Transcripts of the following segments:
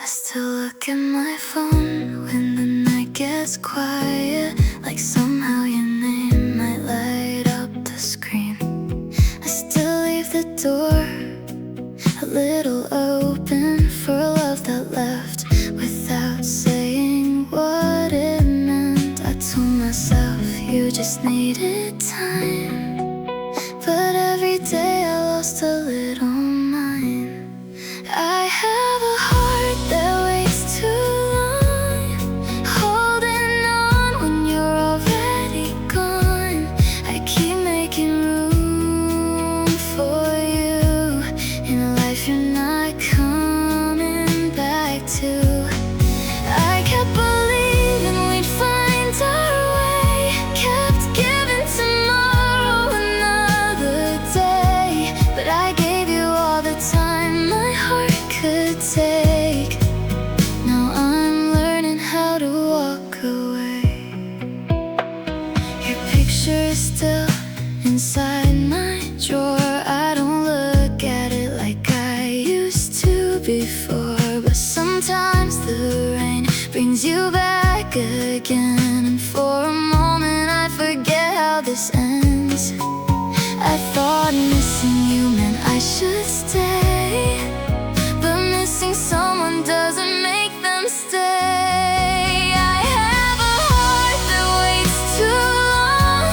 I still look at my phone when the night gets quiet, like somehow your name might light up the screen. I still leave the door a little open for a love that left without saying what it meant. I told myself you just needed time, but every day I lost a little mind. I have a heart that waits too long, holding on when you're already gone. I keep making room for you in a life you're not coming back to. I kept believing we'd find our way, kept giving tomorrow another day, but I gave you all the time my heart could take. Now I'm learning how to walk away. Your picture is still inside my drawer. I don't look at it like I used to before, but sometimes the rain brings you back again, and for a moment I forget how this ends. I thought missing you meant I should stay, but missing someone doesn't make them stay. I have a heart that waits too long,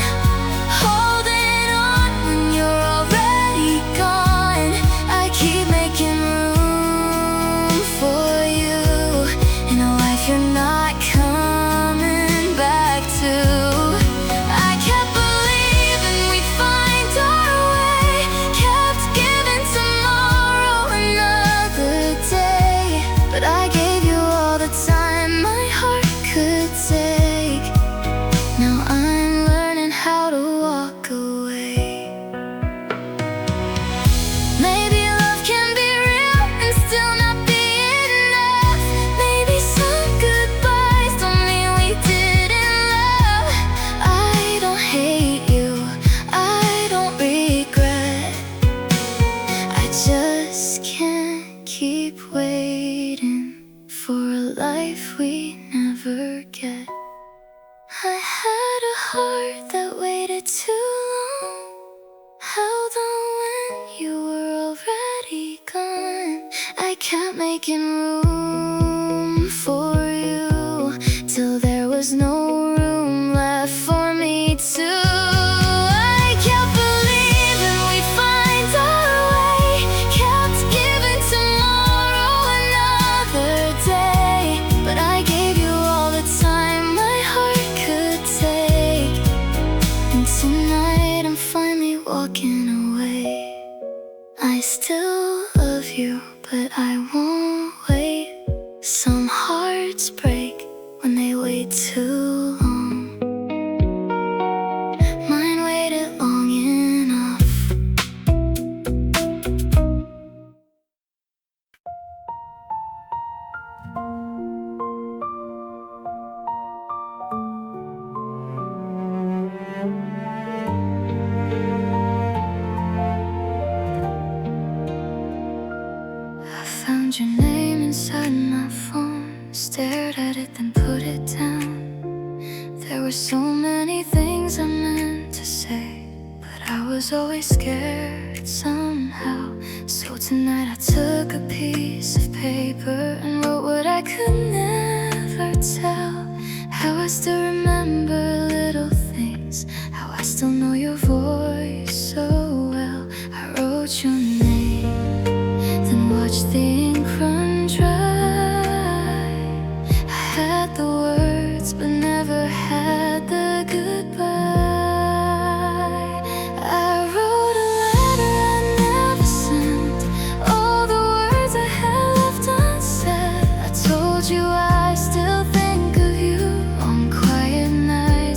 holding on when you're already gone. I keep making room for you in a life you're not coming back to. I kept believing we'd find our way, kept giving tomorrow another day, but I gave you all the time my heart could take. Now I'm learning how to walk away. Maybe love can be real and still not be enough. Maybe some goodbyes don't mean we didn't love. I don't hate you, I don't regret. I just can't keep waiting for a life we never get. I had a heart that waited too long, held on when you were already gone. I kept making room for you till there was no room left for me to. I kept believing we'd find our way, kept giving tomorrow another day, but I gave you all the time my heart could take. And tonight I'm finally walking away. I still love you, but I won't wait. Some hearts break when they wait too long. Mine waited long enough. I found your name inside my phone, stared at it then put it down. There were so many things I meant to say, but I was always scared somehow. So tonight I took a piece of paper and wrote what I could never tell. How I still remember little things, how I still know your voice so well. I wrote your name, then watched the ink run dry. I had the words but never had the goodbye. I wrote a letter I never sent, all the words I had left unsaid. I told you I still think of you on quiet nights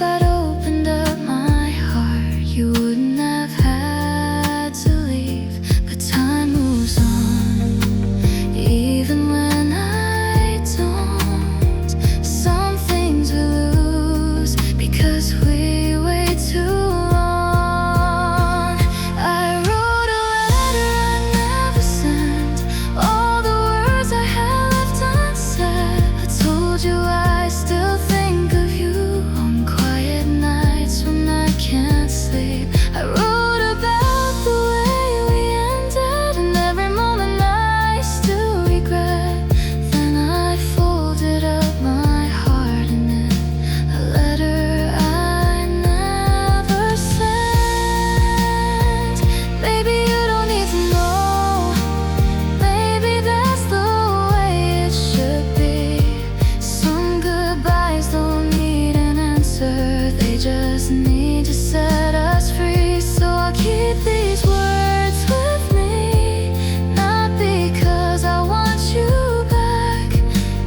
if I'd opened up my heart, you wouldn't have had to leave. But time moves on, even when I don't. Some things we lose because we wait too long. I wrote a letter I never sent, all the words I had left unsaid. I told you I still think of you on quiet nights when I can't sleep. I wrote about the way we ended and every moment I still regret. Then I folded up my heart in it, a letter I never sent. Baby, you don't even know, maybe that's the way it should be. Some goodbyes don't need an answer, they just need to set us free. So I'll keep these words with me, not because I want you back,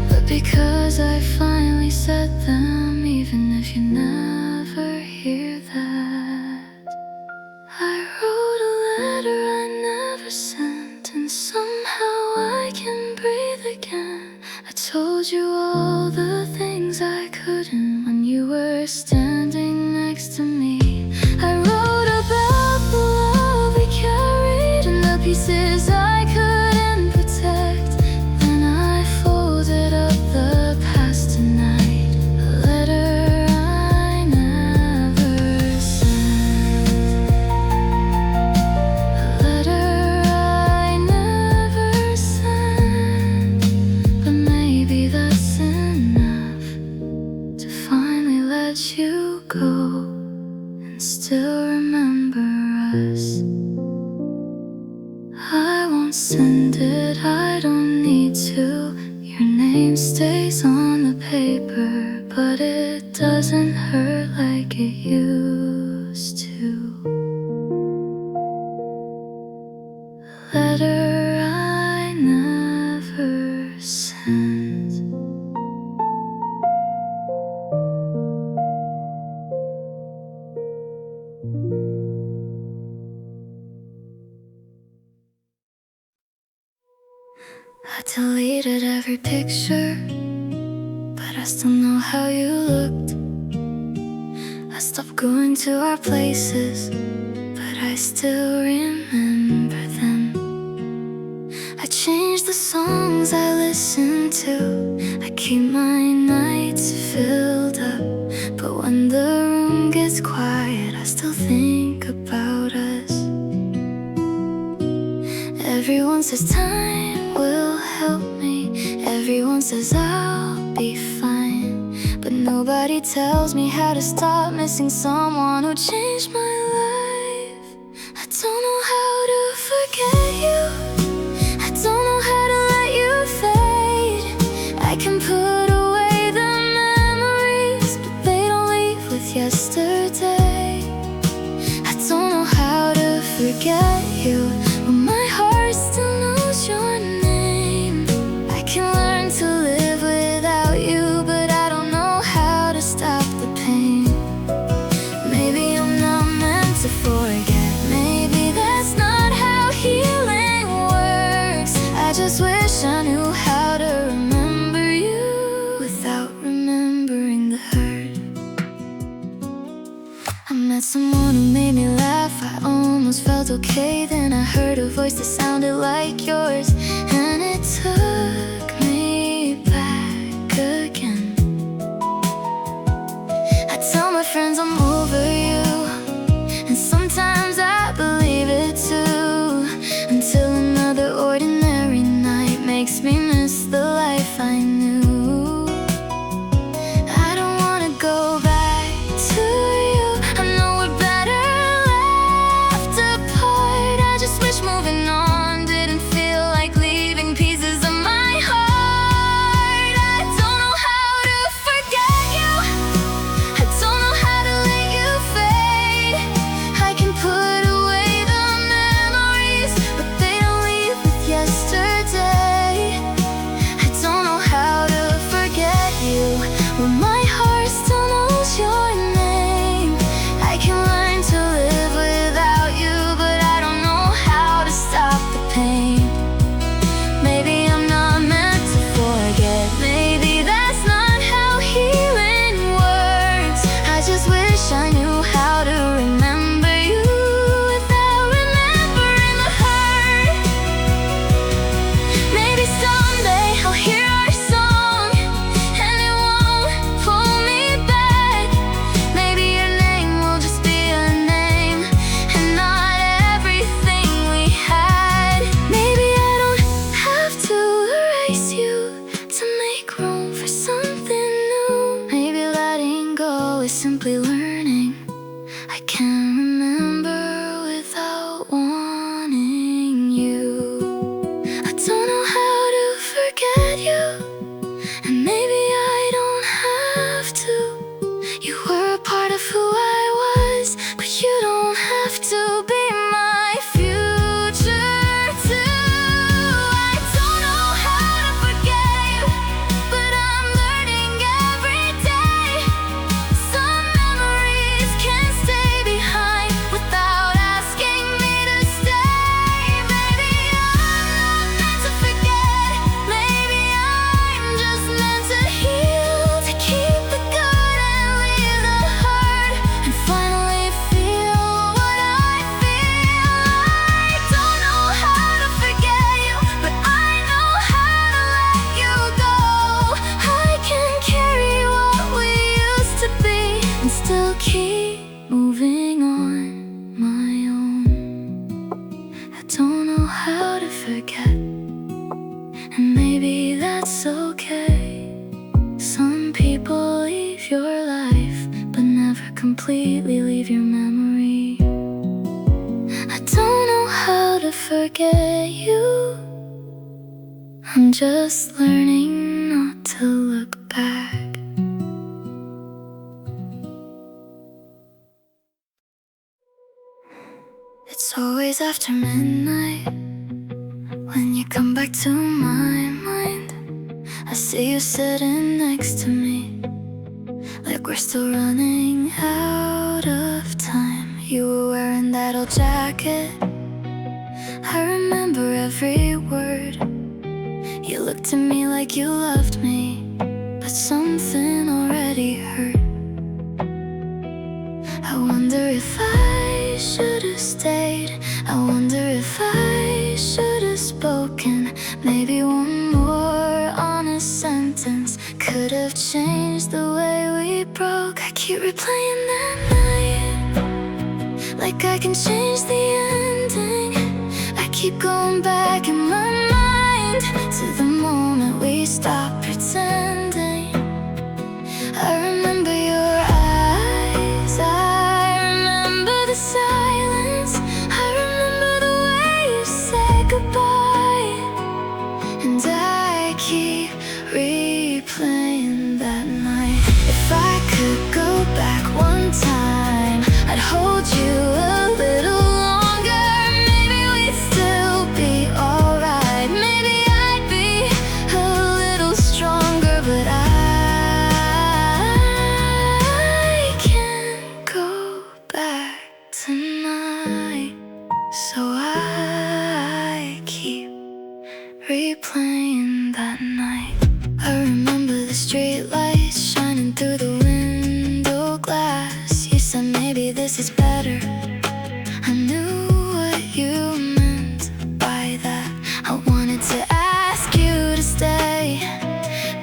but because I finally said them, even if you never hear that. I wrote a letter I never sent, and somehow I can breathe again. I told you all the things I couldn't when you were standing next to me. I wrote about the love we carried and the pieces I couldn't protect. Then I folded up the past tonight, a letter I never sent, a letter I never sent. But maybe that's enough to finally let you go and still remember us. I won't send it, I don't need to. Your name stays on the paper, but it doesn't hurt like it used to. A letter I never sent. I deleted every picture, but I still know how you looked. I stopped going to our places, but I still remember them. I changed the songs I listen to, I keep my nights filled up. But when the room gets quiet, I still think about us. Everyone says time will help me, everyone says I'll be fine, but nobody tells me how to stop missing someone who changed my life. I don't know how to forget you, I don't know how to let you fade. I can put away the memories, but they don't leave with yesterday. I don't know how to forget you when my heart still knows your name. I can learn to live without you, but I don't know how to stop the pain. Maybe I'm not meant to forget, maybe that's not how healing works. I just wish I knew how to remember you without remembering the hurt. I met someone who made me laugh, I almost felt okay. Then I heard a voice that sounded like yours, and it took me back again. I tell my friends I'm over you, and sometimes I believe it too, until another ordinary night makes me miss the life I knew. I don't wanna go back to you, I know we're better left apart. I just wish moving on didn't feel like leaving pieces of my heart. I don't know how to forget you, I don't know how to lay always simply learning. I can't remember without wanting you. I don't know how to forget you, and maybe I don't have to. You were a part of who I was, but you don't have to be my future too. I don't know how to forget you, but I'm learning every day. Some memories can stay behind without asking me to stay. Maybe I'm not meant to forget, maybe I'm just meant to heal, to keep the good and leave the hurt, and finally feel what I feel. I don't know how to forget you, but I know how to let you go. I can carry what we used to be and still keep moving on my own. I don't know how to forget, and maybe that's okay. Some people leave your life, but never completely leave your memory. I don't know how to forget you. I'm just learning not to look back. It's always after midnight when you come back to my mind. I see you sitting next to me, like we're still running out of time. You were wearing that old jacket, I remember every word. You looked at me like you loved me, but something already hurt. I wonder if I should've stayed. I wonder if I should've spoken. Maybe one more honest sentence could've changed the way we broke. I keep replaying that night, like I can change the ending. I keep going back in my mind to the moment we stopped pretending. I remember your eyes, I remember the silence, I remember the way you said goodbye. And I keep replaying that night. If I could go back one time, I'd hold you a little longer. Maybe we'd still be alright. Maybe I'd be a little stronger, but I can't go back tonight. So I keep replaying that night. I remember the street lights shining through the window glass. You said maybe this is better. I knew what you meant by that. I wanted to ask you to stay,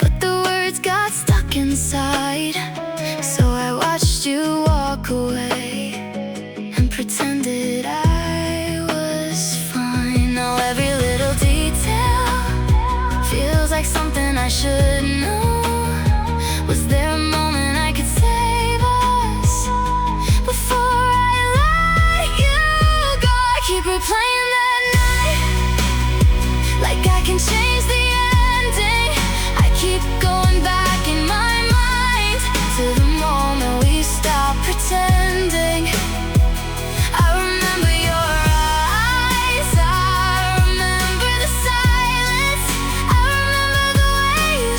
but the words got stuck inside. So I watched you walk away and pretended I was fine. Now every little detail feels like something I should know. Was there a moment I could save us before I let you go? I keep replaying that night, like I can change the ending. I keep going back in my mind to the moment we stopped pretending. I remember your eyes, I remember the silence, I remember the way you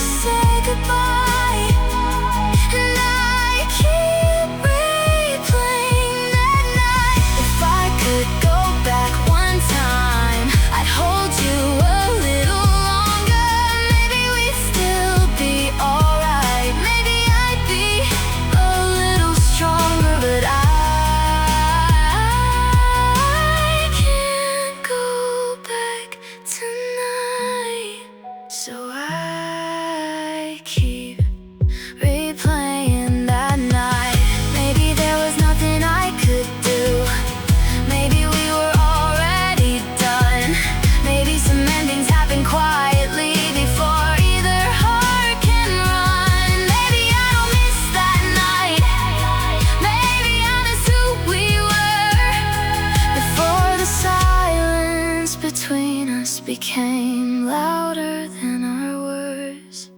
became louder than our words.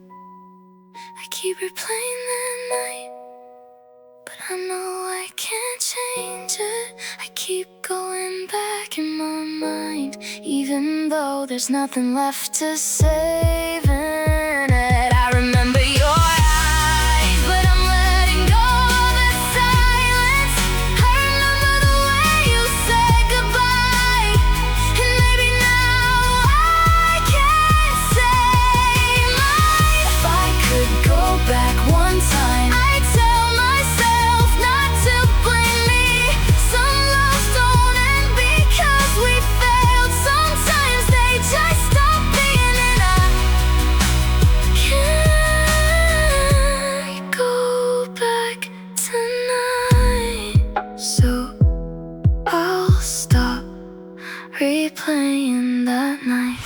I keep replaying that night, but I know I can't change it. I keep going back in my mind, even though there's nothing left to save in it. I remember your eyes, but I'm letting go of the silence. I remember the way you said goodbye, and maybe now I can say mine. If I could go back one time, I'd tell myself not to blame me. Some loves don't end because we failed. Sometimes they just stop being, and I can't go back tonight. So I'll stop replaying that night.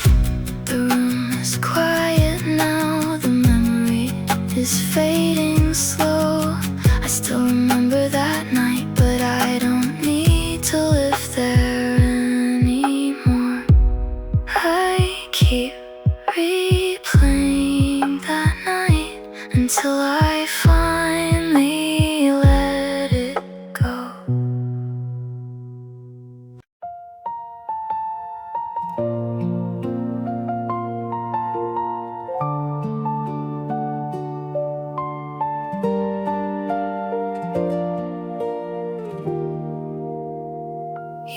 The room is quiet now, the memory is fading slow. I still remember that night, but I don't need to live there anymore. I keep replaying that night until I finally let it go.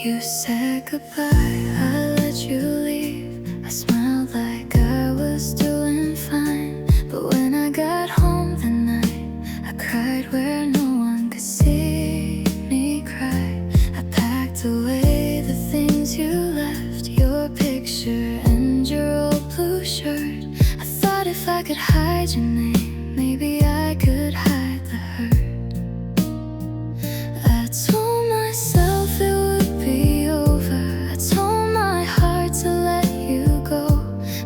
You said goodbye, I let you leave. I smelled like I was doing fine, but when I got home that night, I cried where no one could see me cry. I packed away the things you left, your picture and your old blue shirt. I thought if I could hide your name, maybe I could hide the hurt. I told myself it would be over. I told my heart to let you go,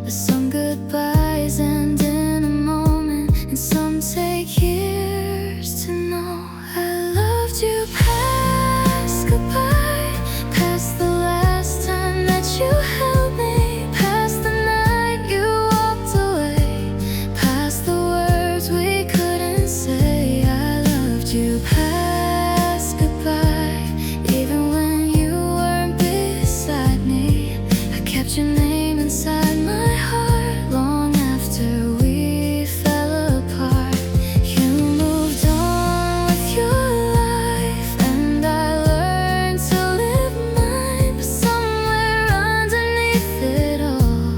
but some goodbyes end in a moment, and some take years to know. I loved you past goodbye, past the last time that you held me, past the night you walked away, past the words we couldn't say. I loved you past goodbye, even when you weren't beside me. I kept your name inside my heart long after we fell apart. You moved on with your life, and I learned to live mine. But somewhere underneath it all,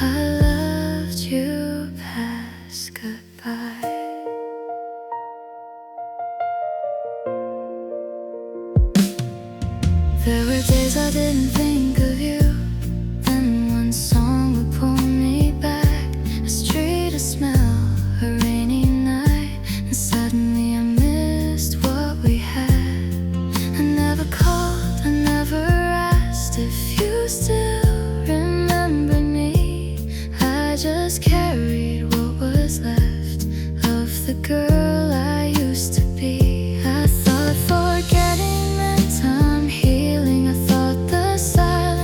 I loved you past goodbye. There were days I didn't think of you, then one song would pull me back. A street, a smell, a rainy night, and suddenly I missed what we had. I never called, I never asked if you still remember me. I just carried what was left of the girl I used to be. I thought forgetting meant I'm healing. I thought the silence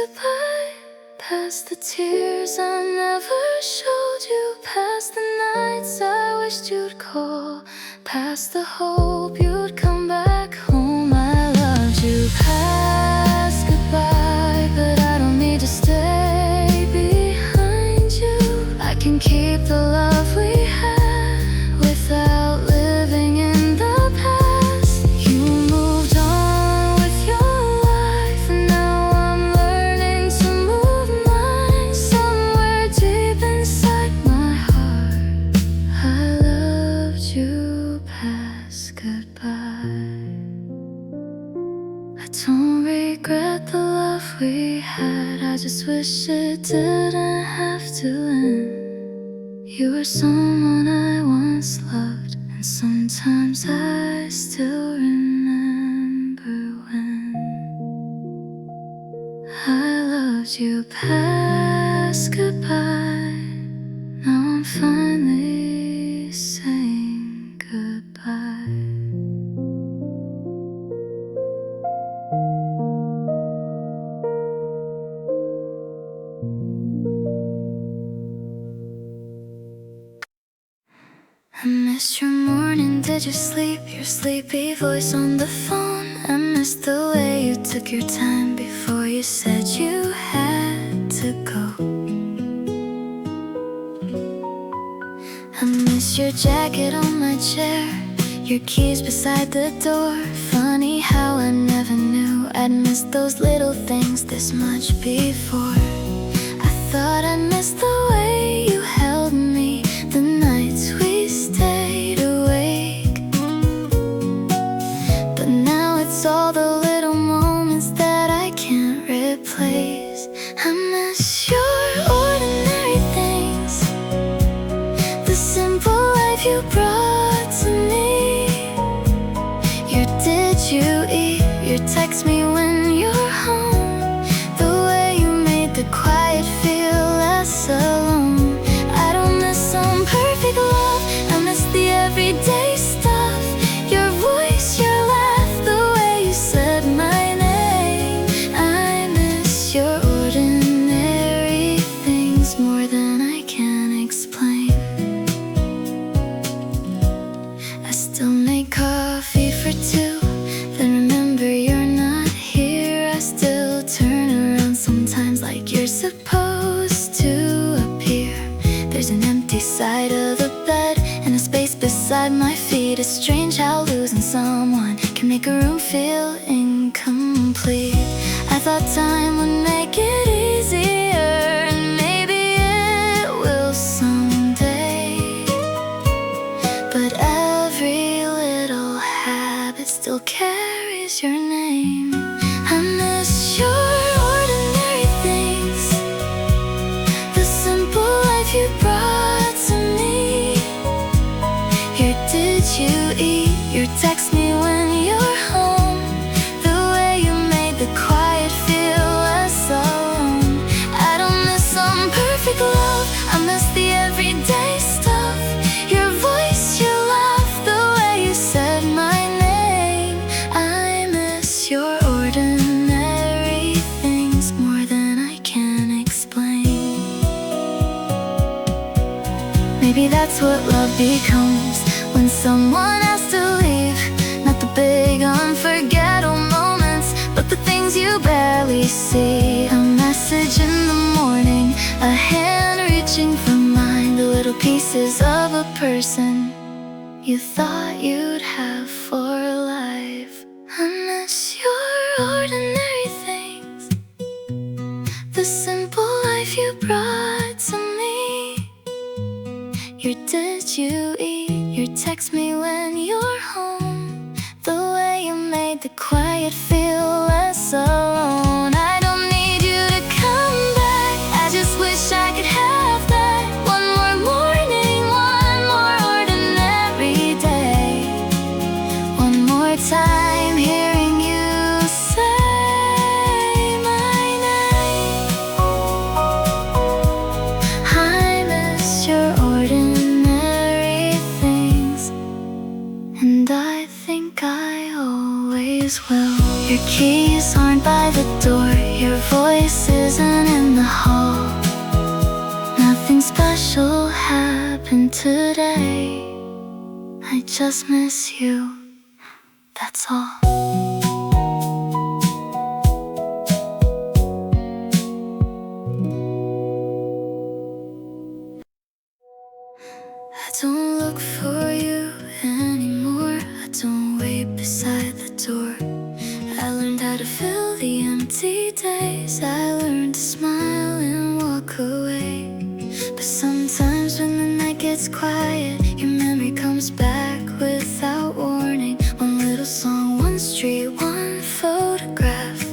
goodbye, past the tears I never showed you, past the nights I wished you'd call, past the hope you'd come back home. I loved you past goodbye, but I don't need to stay behind you. I can keep the love we had without living in the past. You moved on with your life, and now I'm learning to move mine. Somewhere deep inside my heart, I loved you past goodbye. I don't regret the love we had, I just wish it didn't have to end. You were someone I once loved, and sometimes I still remember when I loved you past goodbye. Now I'm finally saying goodbye. I missed your morning, did you sleep? Your sleepy voice on the phone. I missed the way you took your time before you said you had to go. I miss your jacket on my chair, your keys beside the door. Funny how I never knew I'd miss those little things this much before. I thought I'd miss the way you held me, the nights we stayed awake. But now it's all the little moments that I can't replace. I miss your ordinary things, the simple life you brought to me. Your did you eat, your text me when you're home, the way you made the quiet feel less alone. I don't miss some perfect love, I miss the everyday stuff. Your voice, your laugh, the way you said my name. I miss your ordinary things more than I can explain. I still make coffee for two, then remember you're not here. I still turn around sometimes like you're supposed to appear. There's an empty side of the bed and a space beside my feet. It's strange how losing someone can make a room feel incomplete. I thought time would make it easier, and maybe it will someday. But every little habit still carries your name. I miss your ordinary things, the simple life you brought to me. Your did you eat, your text me when you're home, the way you made the quiet feel less alone. I don't miss some perfect love, I miss the everyday stuff. Your voice, your laugh, the way you said my name. I miss your ordinary things more than I can explain. Maybe that's what love becomes when someone has to leave. Not the big unforgettable moments, but the things you barely see. A message in the morning, a hand reaching for mine, the little pieces of a person you thought you'd have for life. I miss your ordinary things, the simple life you brought to me. Your did you eat, your text me when you're home, the way you made the quiet feel less alone. I don't need you to come back, I just wish I could have that. One more morning, one more ordinary day, one more time hearing you say my name. I miss your ordinary things, and I this isn't in the hall. Nothing special happened today. I just miss you, that's all. I don't look for you anymore. I don't wait beside the door. I learned how to fill the empty days. I learned to smile and walk away. But sometimes when the night gets quiet, your memory comes back without warning. One little song, one street, one photograph,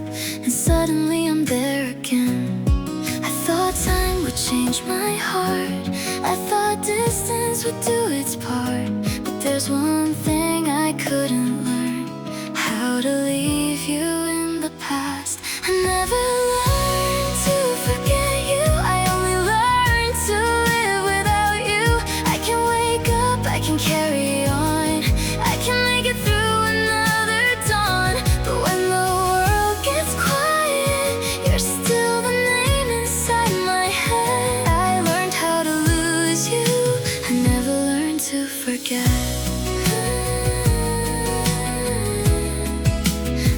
and suddenly I'm there again. I thought time would change my heart. I thought distance would do its part. But there's one thing I couldn't learn: how to leave you in the past. I never learned to forget you. I only learned to live without you. I can wake up, I can carry on, I can make it through another dawn. But when the world gets quiet, you're still the name inside my head. I learned how to lose you. I never learned to forget.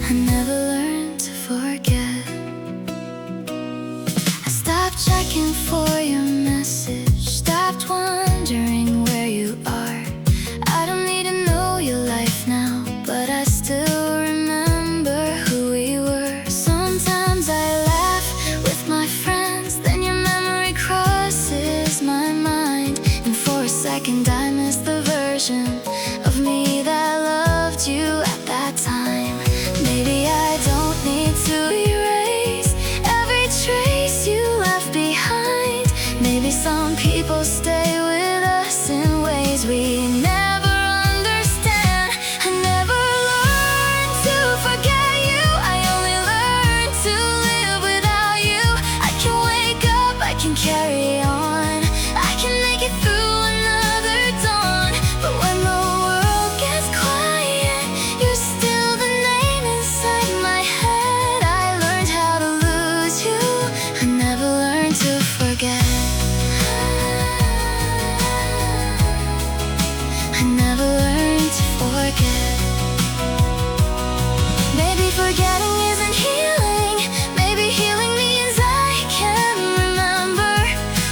I never learned to forget. I stopped checking for your message, stopped wondering where you are. I don't need to know your life now, but I still remember who we were. Sometimes I laugh with my friends, then your memory crosses my mind, and for a second I miss the version of me that loved you at that time. Maybe I don't need to erase every trace you left behind. Maybe some people stay with us in ways we never understand. I never learned to forget you. I only learned to live without you. I can wake up, I can carry on, I can make it through another dawn. But when the world gets quiet, you're still the name inside my head. I learned how to lose you. I never learned to forget. I never learned to forget. Maybe forgetting isn't healing. Maybe healing means I can remember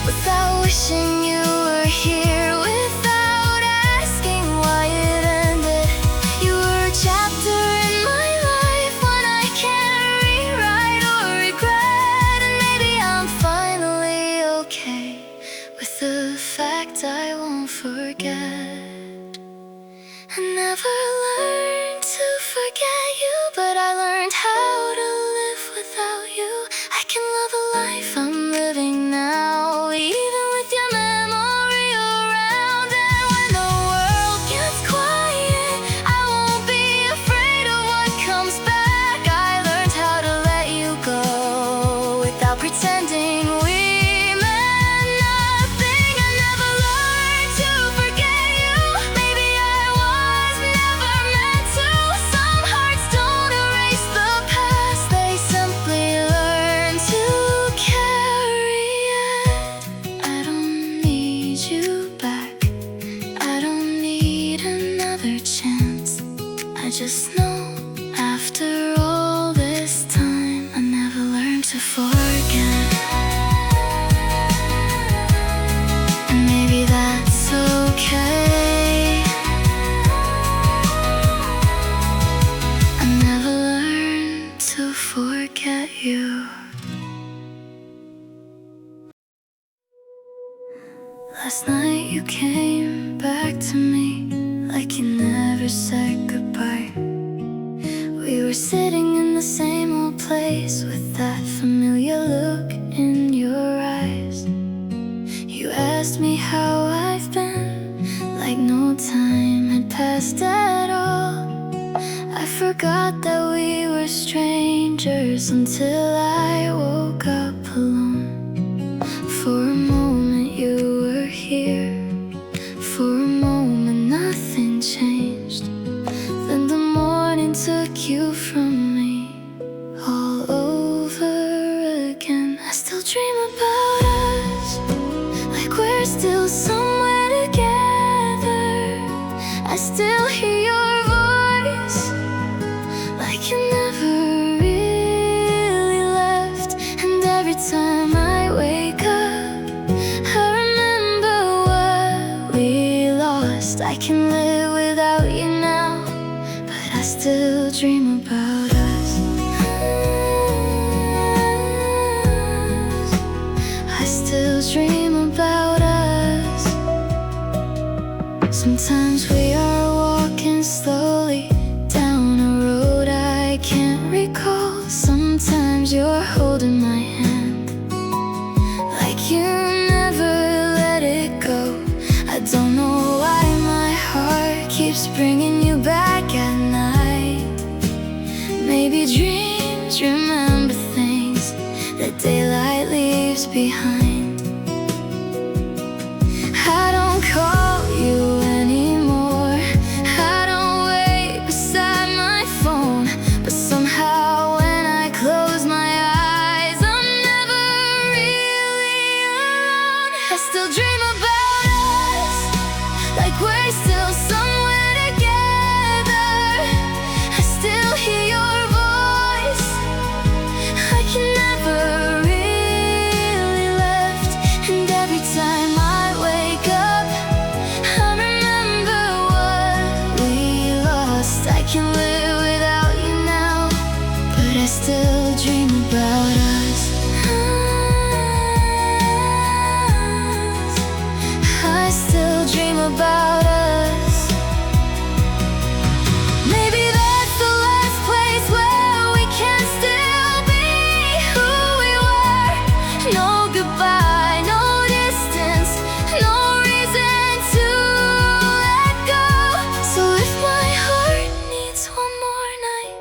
without wishing you were here, without asking why it ended. You were a chapter in my life, one I can't rewrite or regret. And maybe I'm finally okay with the fact I won't forget. I never learned to forget you, but I learned how to live without you. I can love the life I'm living now, even with your memory around. And when the world gets quiet, I won't be afraid of what comes back. I learned how to let you go without pretending we meant nothing. I never learned to forget you. Maybe I was never meant to. Some hearts don't erase the past, they simply learn to carry it. I don't need you back, I don't need another chance. I just know after all this time, I never learned to forget. And maybe that's okay. I never learned to forget you. Last night you came back to me like you never said goodbye. We were sitting in the same old place with that familiar look in your eyes. You asked me how I've been, like no time had passed at all. I forgot that we were strangers until I woke up alone. For a moment you were here, for a moment nothing changed. Then the morning took you from me all over again. dream about us, like we're still somewhere together. I still hear your voice, like you never really left. And every time I wake up, I remember what we lost. I can live without you now, but I still dream about us. I still dream about us. Sometimes we are walking slowly down a road I can't recall. Sometimes you're holding my hand, like you never let it go. I don't know why my heart keeps bringing you back at night. Maybe dreams remember things that daylight leaves behind. I don't call you anymore, I don't wait beside my phone, but somehow when I close my eyes, I'm never really alone. I still dream about us, like we're still somewhere together. I still hear your voice, like you never really left. And every time I wake up, I remember what we lost. I can live without you now, but I still dream about us. I still dream about us. Maybe that's the last place where we can still be who we were. No goodbye, no distance, no reason to let go. So if my heart needs one more night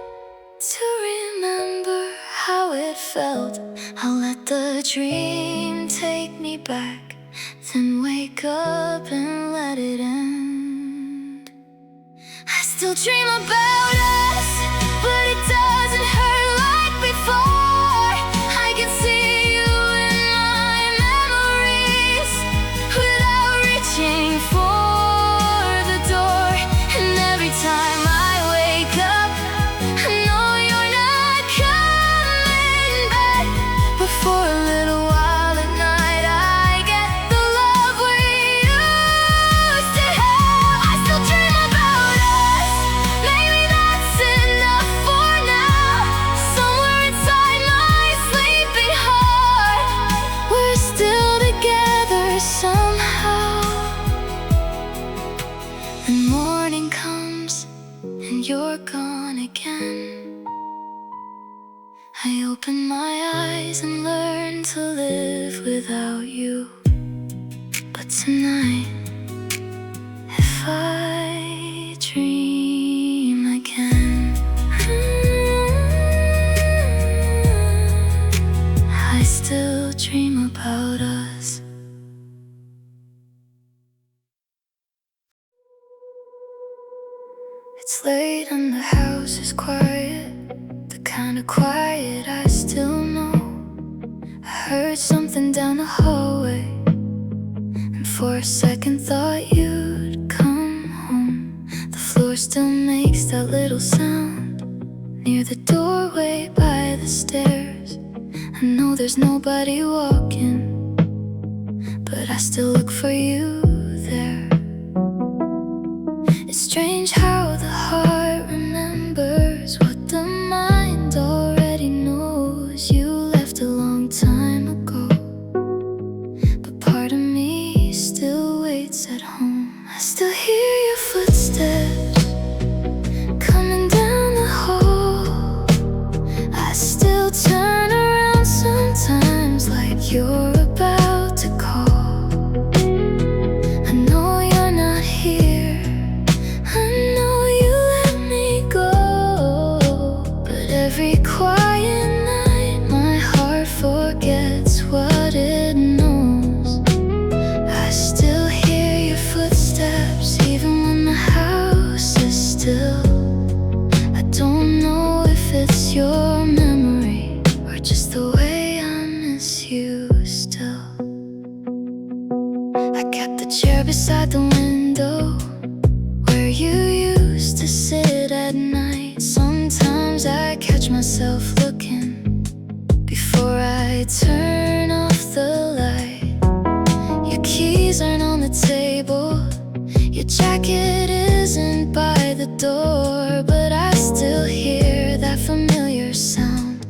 to remember how it felt, I'll let the dream take me back, then wake up and let it end. I still dream about us, but it doesn't hurt like before. I can see you in my memories without reaching for the door. And every time I wake up, I know you're not coming back. But for a little while at night, I get the love we used to have. I still dream about us, maybe that's enough for now. Somewhere inside my sleeping heart, we're still together somehow. When morning comes and you're gone again, I open my eyes and learn to live without you. But tonight, if I dream again, I still dream about us. It's late and the house is quiet, the kind of quiet I still know. I heard something down the hallway, and for a second thought you'd come home. The floor still makes that little sound near the doorway by the stairs. I know there's nobody walking, but I still look for you there. It's strange how the heart remembers what the mind already knows. You left a long time ago, but part of me still waits at home. I still hear your footsteps coming down the hall. I still turn around sometimes like you're about to call. I know you're not here, I know you let me go, but every quiet night my heart forgets what it knows. I still hear your footsteps even when the house is still. I don't know if it's your memory or just the way I miss you. chair beside the window where you used to sit at night. Sometimes I catch myself looking before I turn off the light. Your keys aren't on the table, your jacket isn't by the door, but I still hear that familiar sound,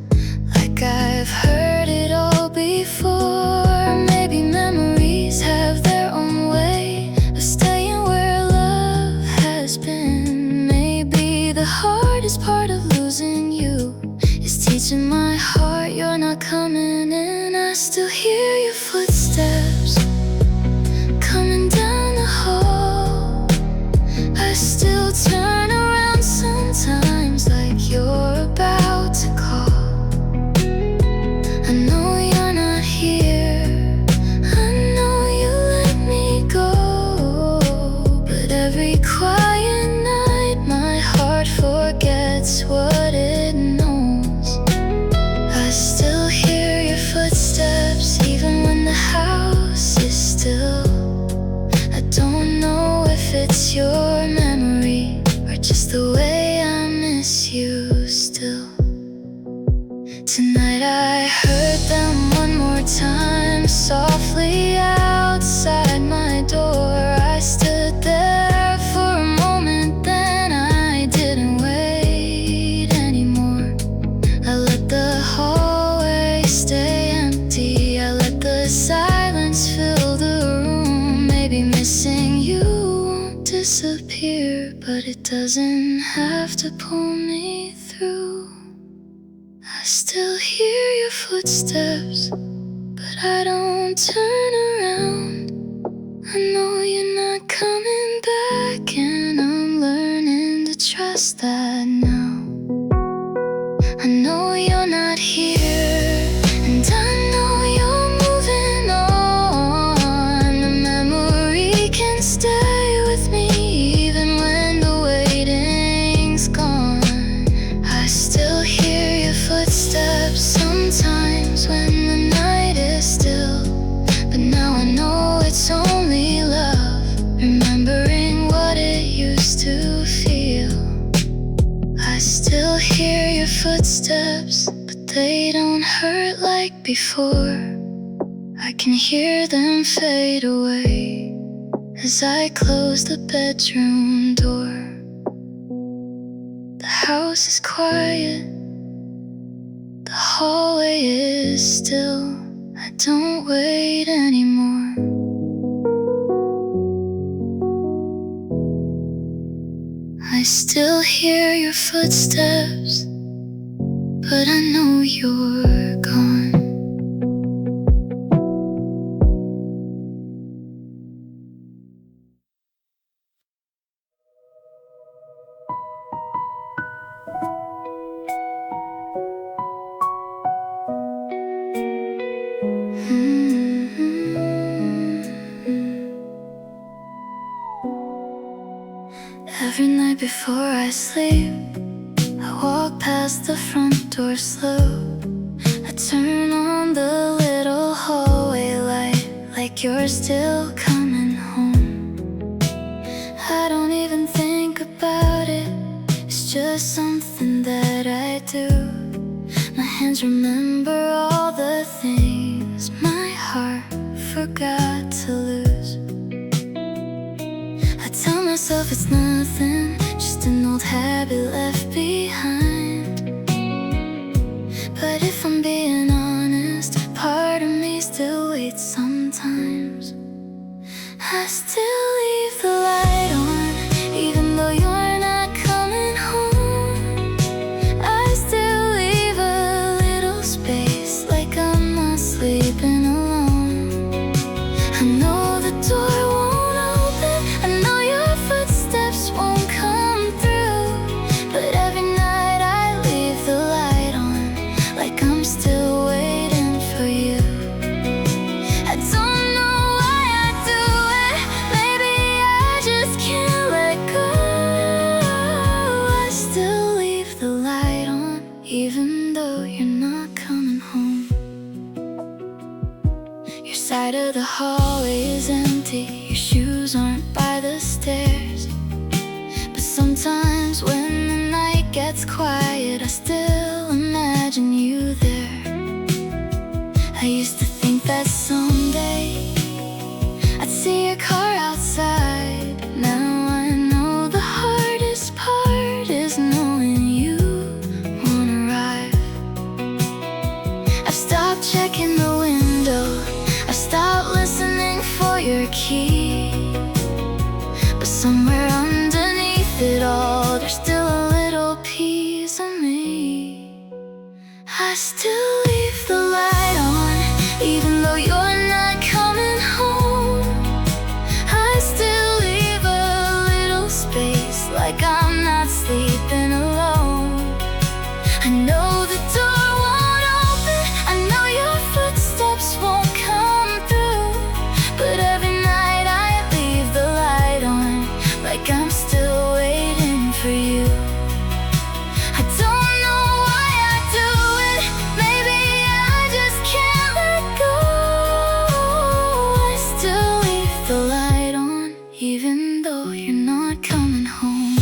like I've heard it all before. Maybe memories have their own way of staying where love has been. Maybe the hardest part of losing you is teaching my heart you're not coming in. I still hear your footsteps coming down the hall. I still turn around sometimes like you're about to call. I know you're not here, I know you let me go, but every quiet night my heart forgets what it knows. I still hear your footsteps even when the house is still. I don't know if it's your memory or just the way I miss you still. Tonight I heard them one more time, softly outside my door. I stood there for a moment, then I didn't wait anymore. I let the hallway stay empty, I let the silence fill the room. Maybe missing you won't disappear, but it doesn't have to pull me through. I still hear your footsteps, but I don't turn around. I know you're not coming back, and I'm learning to trust that now. I know you're not here, and I know you're moving on. The memory can stay with me even when the waiting's gone. I still hear your footsteps sometimes when the night is still, but now I know it's only love, remembering what it used to feel. I still hear your footsteps, but they don't hurt like before. I can hear them fade away as I close the bedroom door. The house is quiet, the hallway is still. I don't wait anymore. I still hear your footsteps, but I know you're gone. Every night before I sleep, I walk past the front door slow. I turn on the little hallway light, like you're still coming home. I don't even think about it, it's just something that I do. My hands remember all the things my heart forgot to lose. I tell myself it's nothing, just an old habit left behind. But if I'm being honest, part of me still waits sometimes. I still leave the light on, even though you're not coming home. I still leave a little space, like I'm not sleeping alone. I know the door won't open, I know your footsteps won't come through, but every night I leave the light on, like I'm still waiting for you. I don't know why I do it, maybe I just can't let go. I still leave the light on, even though you're not coming home. Your side of the hallway is empty, your shoes aren't by the stairs. But sometimes when the night gets quiet, I still imagine you there. I used to think that someday I'd see your car outside. Now I know the hardest part is knowing you won't arrive. I've stopped checking the window, I've stopped listening for your key. But somewhere underneath it all, there's still a little piece of me. I still leave the light on, even though you're not coming home. I still leave a little space, like I'm not sleeping alone. I know the door won't open, I know your footsteps won't come through, but every night I leave the light on, like I'm still waiting for you. I don't know why I do it, maybe I just can't let go. I still leave the light on, even though you're not coming home.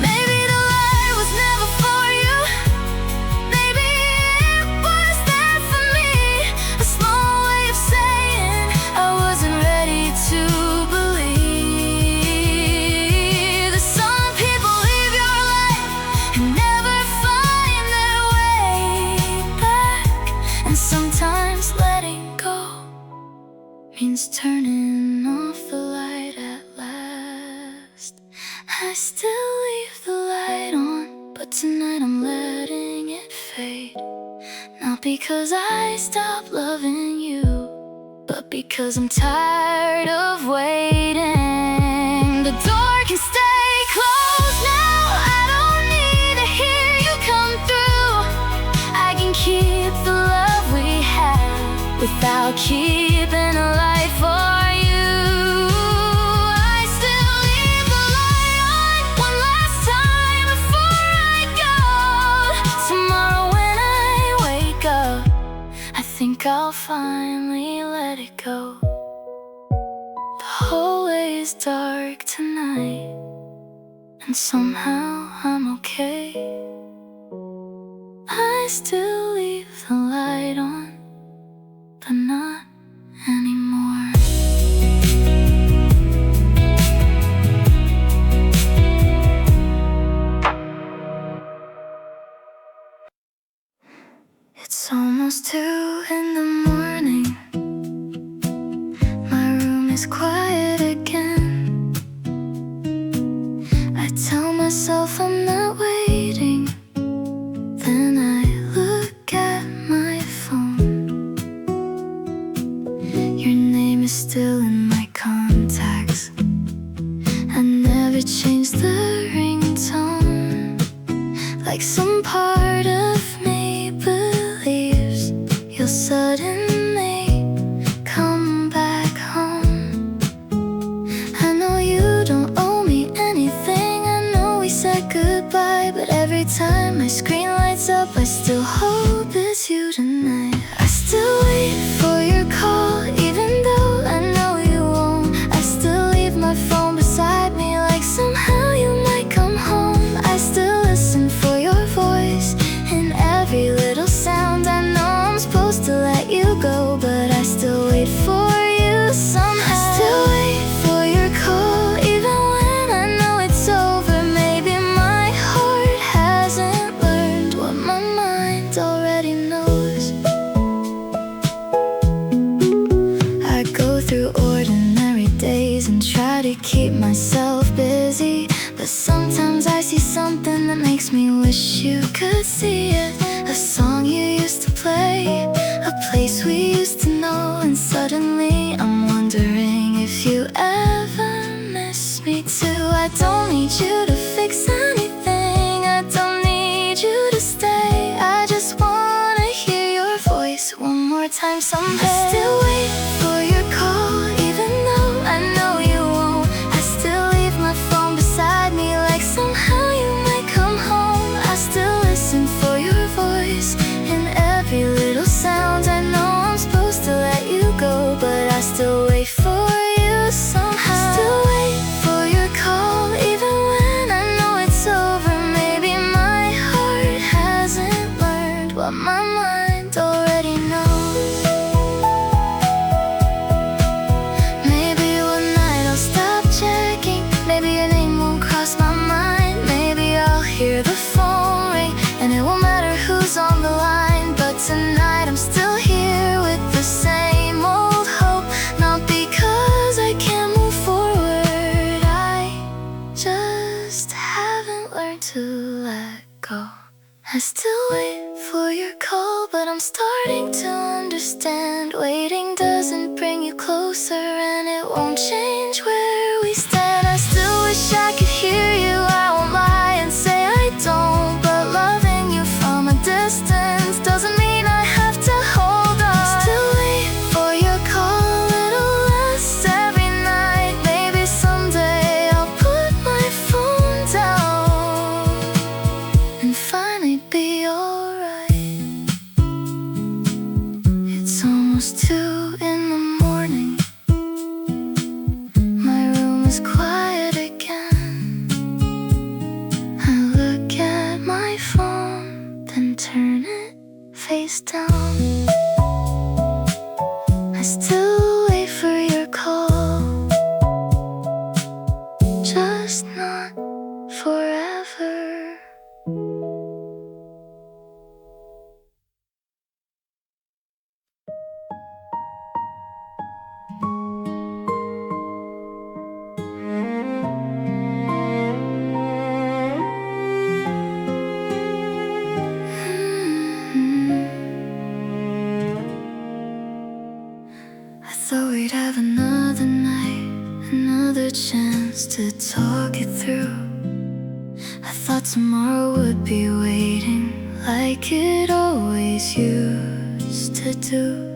Maybe the light was never for you, maybe it was there for me. A small way of saying I wasn't ready to believe that some people leave your life and never find their way back. And sometimes letting go means turning off the light at last. I still leave the light on, but tonight I'm letting it fade. Not because I stopped loving you, but because I'm tired of waiting. The door can stay closed now, I don't need to hear you come through. I can keep the love we had without keeping a light for you. I still leave the light on one last time before I go. Tomorrow when I wake up, I think I'll finally let it go. The hallway is dark tonight, and somehow I'm okay. I still leave the light on, but not anymore. It's almost 2 in the morning. My room is quiet again. I tell myself I'm not waiting, then I look at my phone. Your name is still in my contacts. I never changed the ringtone, like some part of me believes you'll suddenly come back home. I know you don't owe me anything, I know we said goodbye, but every time my screen lights up, I still hope it's you tonight. I still wait for your call, even though I know you won't. I still leave my phone beside me, like somehow you might come home. I still listen for your voice in every little sound. I know I'm supposed to let you go, but I still wait for you somehow. I still wait for your call, even when I know it's over. Maybe my heart hasn't learned what my mind already knows. I go through ordinary days and try to keep myself busy, but sometimes I see something that makes me wish you could see it. A song you used to play, a place we used to know, and suddenly I'm wondering if you ever miss me too. I don't need you to fix anything, I don't need you to stay. I just wanna hear your voice one more time someday. I still wait for your call, even though I know you won't. I still leave my phone beside me, like somehow you might come home. I still listen for your voice in every little sound. I know I'm supposed to let you go, but I still starting to understand. Waiting doesn't bring you closer, and it won't change where we stand. I still wish I could hear you, I won't lie and say I don't. But loving you from a distance doesn't mean I have to hold on. Still wait for your call, a little less every night. Maybe someday I'll put my phone down and finally be alright. It's almost 2 in the morning. My room is quiet again. I look at my phone, then turn it face down. I still wait for your call, just not forever. I thought we'd have another night, another chance to talk it through. I thought tomorrow would be waiting like it always used to do.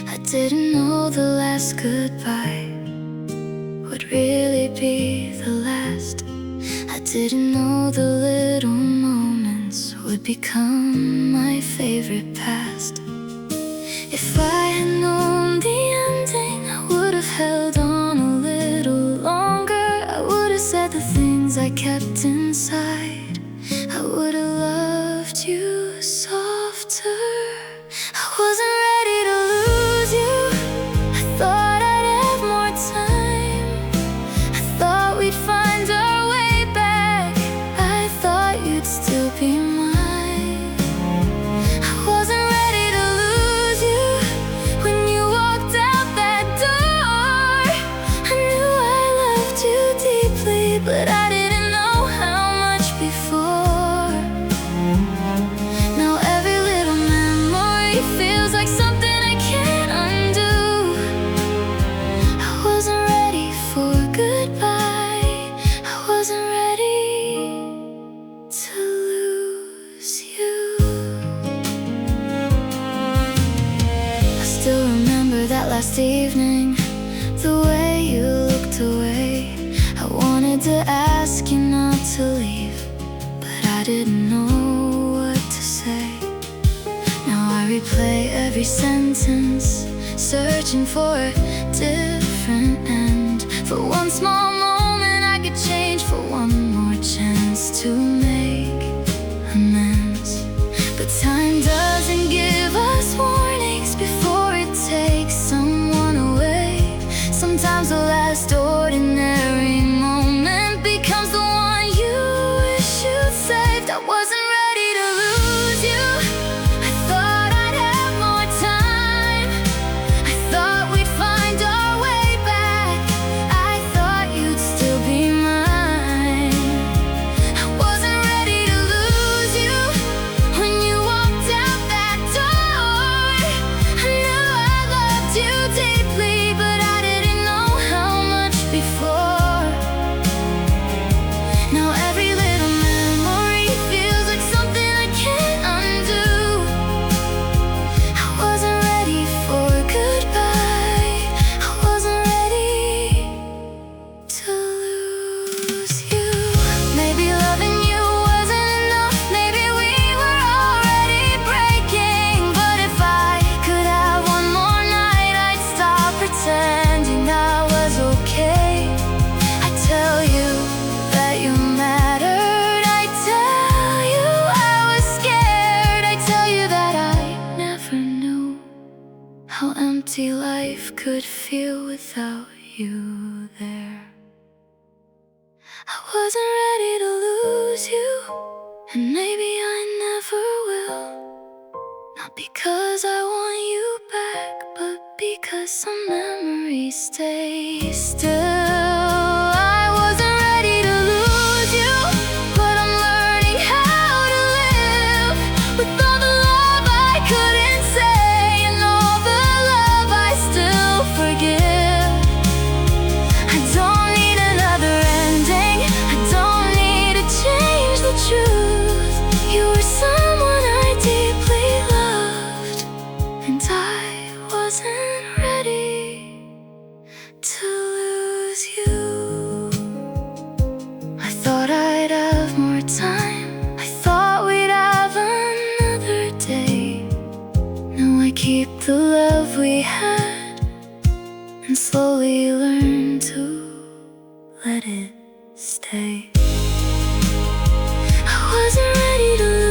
I didn't know the last goodbye would really be the last. I didn't know the little moments would become my favorite past. If I had known the ending, I would have held on a little longer. I would have said the things I kept inside. I would have loved you softer. I wasn't ready to lose you. I thought I'd have more time. I thought we'd find our way back. I thought you'd still be mine. I wasn't ready to lose you when you walked out that door. I knew I loved you deeply, but I didn't know how much before. Now every little memory feels like something I can't undo. I wasn't ready for goodbye. I wasn't ready to lose you. I still remember that last evening, the way you looked away. I wanted to ask you not to leave, but I didn't know what to say. Now I replay every sentence, searching for a different end. For one small moment I could change, for one more chance to make amends. But time doesn't give us warnings before it takes someone away. Sometimes the last ordinary moment becomes the one you wish you'd saved. I wasn't ready to lose you. I thought I'd have more time. I thought we'd find our way back. I thought you'd still be mine. I wasn't ready to lose you when you walked out that door. I knew I loved you deeply, but I didn't know how much before. Now every little memory feels like something I can't undo. I wasn't ready for goodbye. I wasn't ready to lose you. Maybe loving you wasn't enough. Maybe we were already breaking. But if I could have one more night, I'd stop pretending I was okay. I tell you that you mattered. I tell you I was scared. I tell you that I never knew how empty life could feel without you there. I wasn't ready to lose you, and maybe I never will. Not because I want you back, but because some memories stay still. I wasn't ready to lose you, but I'm learning how to live with all the love I couldn't and I wasn't ready to lose you. I thought I'd have more time, I thought we'd have another day. Now I keep the love we had and slowly learn to let it stay. I wasn't ready to